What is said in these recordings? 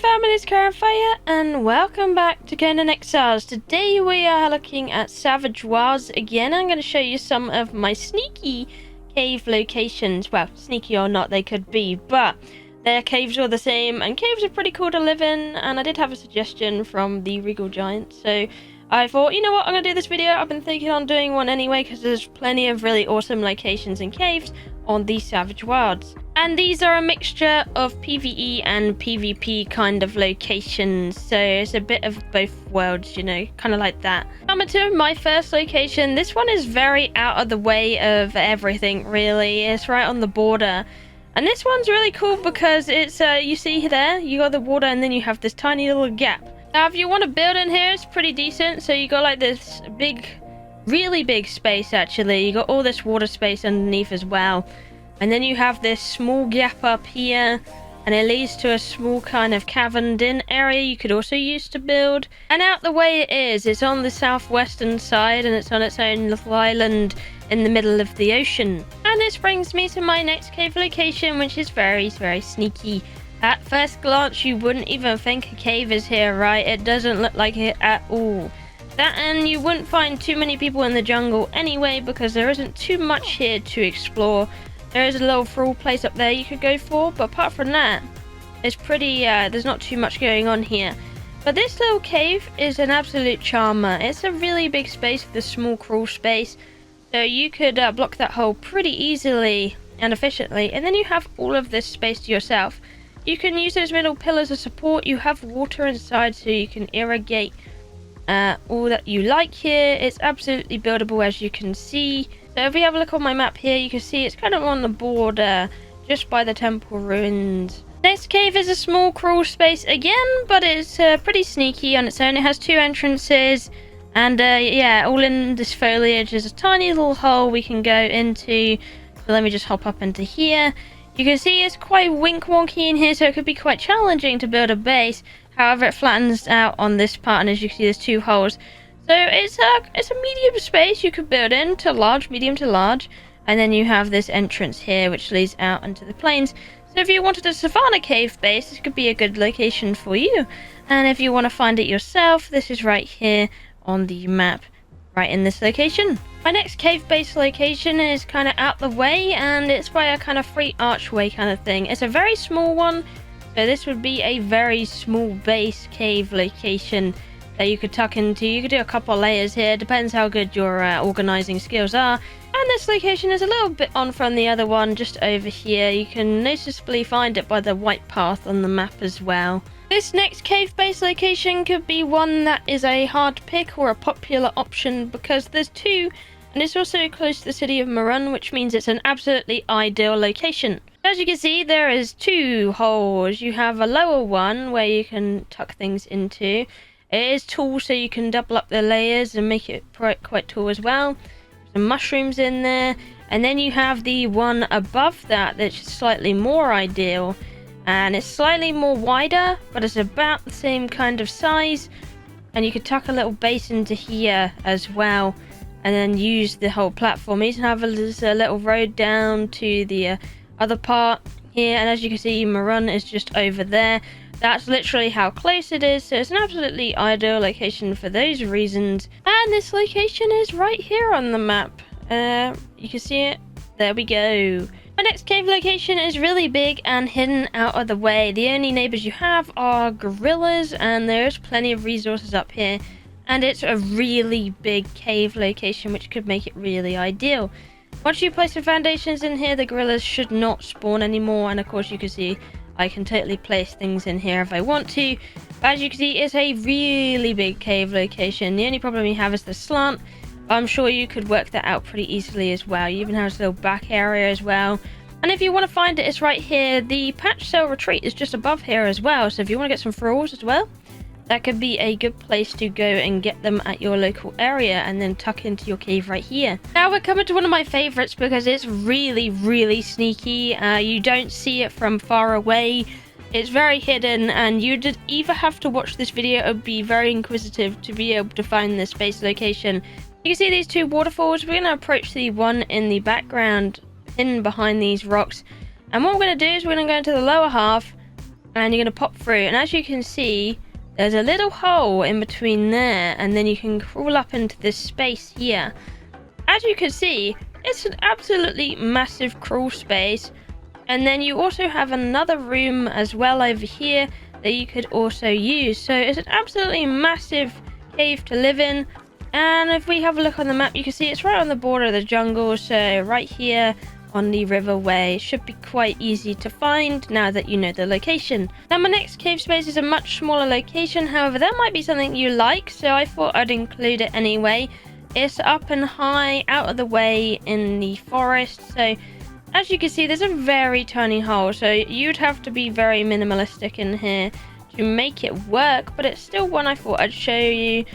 family, it's Kiahonfire and welcome back to Conan Exiles. Today we are looking at Savage Wilds again. I'm going to show you some of my sneaky cave locations. Well, sneaky or not, they could be, but their caves are the same, and caves are pretty cool to live in. And I did have a suggestion from the Regal Giant, so I thought, you know what, I'm going to do this video. I've been thinking on doing one anyway because there's plenty of really awesome locations and caves on the Savage Wilds. And these are a mixture of PvE and PvP kind of locations, so it's a bit of both worlds, you know, kind of like that. Coming to my first location, this one is very out of the way of everything, really. It's right on the border. And this one's really cool because it's, you see there, you got the water and then you have this tiny little gap. Now, if you want to build in here, it's pretty decent. So you got like this big, really big space, actually. You got all this water space underneath as well. And then you have this small gap up here, and it leads to a small kind of caverned in area you could also use to build. And out the way it is, it's on the southwestern side, and it's on its own little island in the middle of the ocean. And this brings me to my next cave location, which is very, very sneaky. At first glance, you wouldn't even think a cave is here, right? It doesn't look like it at all. That, and you wouldn't find too many people in the jungle anyway, because there isn't too much here to explore. There is a little thrall place up there you could go for, but apart from that, it's pretty, there's not too much going on here. But this little cave is an absolute charmer. It's a really big space with a small crawl space, so you could block that hole pretty easily and efficiently, and then you have all of this space to yourself. You can use those middle pillars as support. You have water inside, so you can irrigate all that you like here. It's absolutely buildable, as you can see. So if we have a look on my map here, you can see it's kind of on the border, just by the temple ruins. Next cave is a small crawl space again, but it's pretty sneaky on its own. It has two entrances, and yeah, all in this foliage is a tiny little hole we can go into. So let me just hop up into here. You can see it's quite wonky in here, so it could be quite challenging to build a base. However, it flattens out on this part, and as you can see, there's two holes. So it's a medium space you could build in to large, medium to large, and then you have this entrance here which leads out into the plains. So if you wanted a savanna cave base, this could be a good location for you. And if you want to find it yourself, this is right here on the map, right in this location. My next cave base location is kind of out the way, and it's by a kind of free archway kind of thing. It's a very small one, so this would be a very small base cave location that you could tuck into. You could do a couple layers here, depends how good your organizing skills are. And this location is a little bit on from the other one, just over here. You can noticeably find it by the white path on the map as well. This next cave base location could be one that is a hard pick or a popular option, because there's two, and it's also close to the city of Marun, which means it's an absolutely ideal location. As you can see, there is two holes. You have a lower one where you can tuck things into. It is tall, so you can double up the layers and make it quite tall as well. Some mushrooms in there. And then you have the one above that that's slightly more ideal. And it's slightly more wider, but it's about the same kind of size. And you could tuck a little base into here as well, and then use the whole platform. You can have a little road down to the other part here. And as you can see, Marun is just over there. That's literally how close it is, so it's an absolutely ideal location for those reasons. And this location is right here on the map. You can see it. There we go. My next cave location is really big and hidden out of the way. The only neighbors you have are gorillas, and there's plenty of resources up here. And it's a really big cave location, which could make it really ideal. Once you place the foundations in here, the gorillas should not spawn anymore. And of course, you can see I can totally place things in here if I want to. But as you can see, it's a really big cave location. The only problem you have is the slant. But I'm sure you could work that out pretty easily as well. You even have this little back area as well. And if you want to find it, it's right here. The patch cell retreat is just above here as well. So if you want to get some thralls as well, that could be a good place to go and get them at your local area, and then tuck into your cave right here. Now we're coming to one of my favorites because it's really, really sneaky. You don't see it from far away. It's very hidden, and you'd either have to watch this video or be very inquisitive to be able to find this base location. You can see these two waterfalls. We're going to approach the one in the background, hidden behind these rocks. And what we're going to do is we're going to go into the lower half, and you're going to pop through, and as you can see, there's a little hole in between there, and then you can crawl up into this space here. As you can see, it's an absolutely massive crawl space, and then you also have another room as well over here that you could also use. So it's an absolutely massive cave to live in. And if we have a look on the map, you can see it's right on the border of the jungle, so right here on the riverway. Should be quite easy to find now that you know the location. Now my next cave space is a much smaller location, however that might be something you like, so I thought I'd include it anyway. It's up and high, out of the way in the forest, so as you can see there's a very tiny hole, so you'd have to be very minimalistic in here to make it work, but it's still one I thought I'd show you.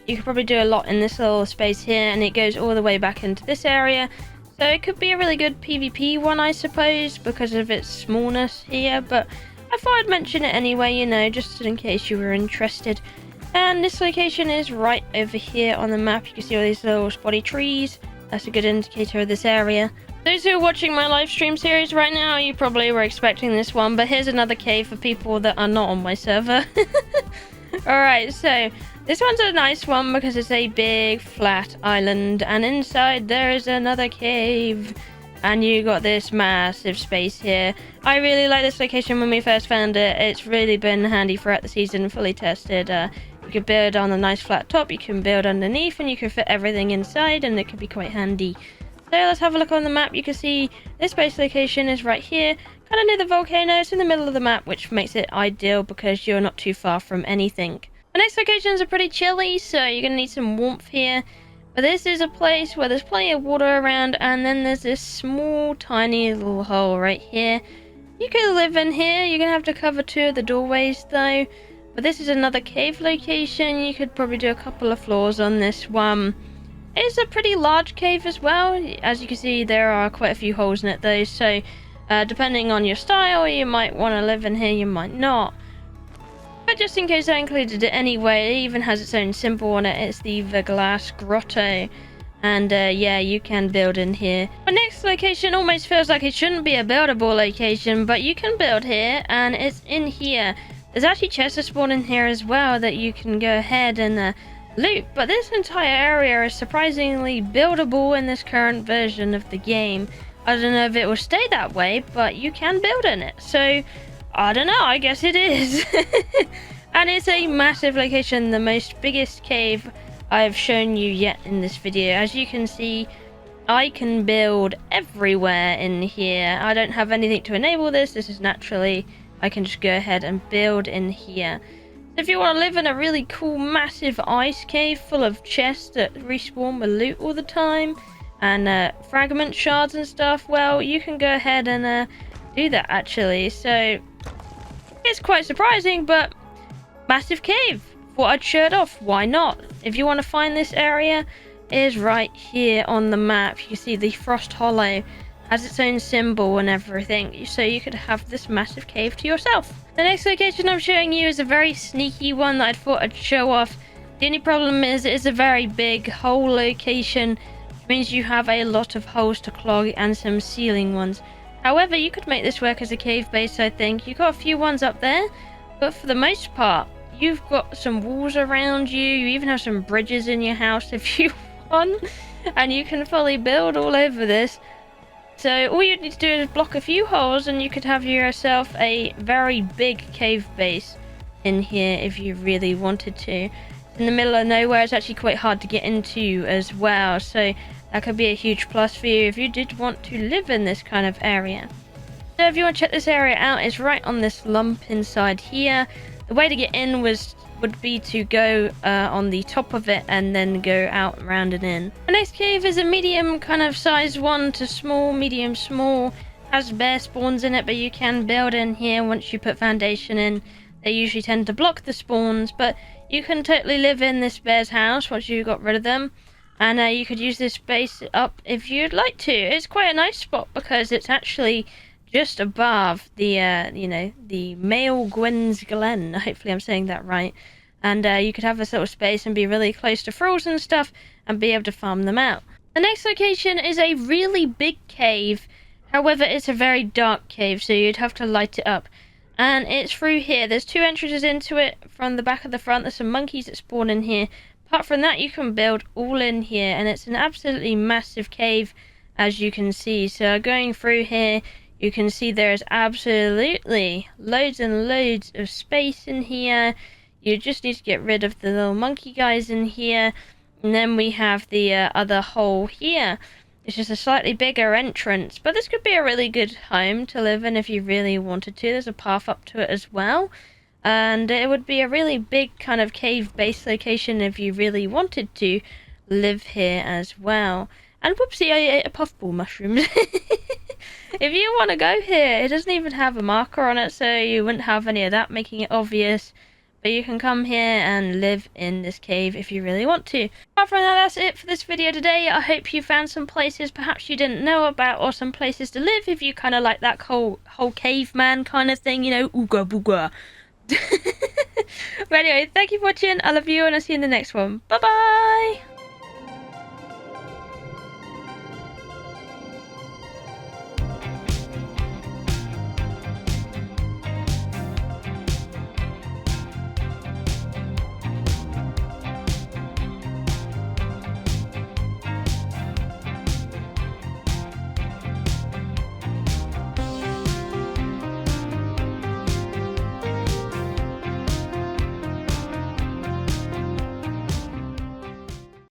You could probably do a lot in this little space here, and it goes all the way back into this area. So it could be a really good PvP one, I suppose, because of its smallness here. But I thought I'd mention it anyway, you know, just in case you were interested. And this location is right over here on the map. You can see all these little spotty trees. That's a good indicator of this area. Those who are watching my live stream series right now, you probably were expecting this one. But here's another cave for people that are not on my server. Alright, so this one's a nice one because it's a big flat island, and inside there is another cave, and you got this massive space here. I really like this location when we first found it. It's really been handy throughout the season, fully tested. You can build on a nice flat top, you can build underneath, and you can fit everything inside, and it can be quite handy. So let's have a look on the map. You can see this base location is right here, kind of near the volcano. It's in the middle of the map, which makes it ideal because you're not too far from anything. The next locations are pretty chilly, so you're going to need some warmth here. But this is a place where there's plenty of water around, and then there's this small, tiny little hole right here. You could live in here. You're going to have to cover 2 of the doorways, though. But this is another cave location. You could probably do a couple of floors on this one. It's a pretty large cave as well. As you can see, there are quite a few holes in it, though. So, depending on your style, you might want to live in here, you might not. But just in case I included it anyway, it even has its own symbol on it. It's the Glass Grotto. And yeah, you can build in here. My next location almost feels like it shouldn't be a buildable location, but you can build here, and it's in here. There's actually chests that spawn in here as well that you can go ahead and loot. But this entire area is surprisingly buildable in this current version of the game. I don't know if it will stay that way, but you can build in it. So I don't know, I guess it is. And it's a massive location, the most biggest cave I've shown you yet in this video. As you can see, I can build everywhere in here. I don't have anything to enable this. This is naturally, I can just go ahead and build in here. So if you want to live in a really cool, massive ice cave full of chests that respawn with loot all the time, and fragment shards and stuff, well, you can go ahead and do that actually. So it's quite surprising, but massive cave. Thought I'd show it off. Why not? If you want to find this area, it is right here on the map. You can see the Frost Hollow has its own symbol and everything, so you could have this massive cave to yourself. The next location I'm showing you is a very sneaky one that I thought I'd show off. The only problem is it's a very big hole location, which means you have a lot of holes to clog and some ceiling ones. However, you could make this work as a cave base, I think. You've got a few ones up there, but for the most part, you've got some walls around you. You even have some bridges in your house if you want, and you can fully build all over this. So all you need to do is block a few holes, and you could have yourself a very big cave base in here if you really wanted to. In the middle of nowhere, it's actually quite hard to get into as well, so that could be a huge plus for you if you did want to live in this kind of area. So if you want to check this area out, it's right on this lump inside here. The way to get in would be to go on the top of it and then go out, around and in. The next cave is a medium kind of size one to small, medium small. Has bear spawns in it, but you can build in here once you put foundation in. They usually tend to block the spawns, but you can totally live in this bear's house once you got rid of them. And you could use this base up if you'd like to. It's quite a nice spot because it's actually just above the, you know, the Male Gwyn's Glen. Hopefully I'm saying that right. And you could have this little space and be really close to thralls and stuff and be able to farm them out. The next location is a really big cave. However, it's a very dark cave, so you'd have to light it up. And it's through here. There's 2 entrances into it from the back of the front. There's some monkeys that spawn in here. Apart from that, you can build all in here, and it's an absolutely massive cave, as you can see. So going through here, you can see there's absolutely loads and loads of space in here. You just need to get rid of the little monkey guys in here. And then we have the other hole here. It's just a slightly bigger entrance, but this could be a really good home to live in if you really wanted to. There's a path up to it as well. And it would be a really big kind of cave-based location if you really wanted to live here as well. And whoopsie, I ate a puffball mushroom. If you want to go here, it doesn't even have a marker on it, so you wouldn't have any of that making it obvious. But you can come here and live in this cave if you really want to. Apart from that, that's it for this video today. I hope you found some places perhaps you didn't know about, or some places to live if you kind of like that whole caveman kind of thing, you know, ooga booga. But anyway, thank you for watching. I love you, and I'll see you in the next one. Bye bye.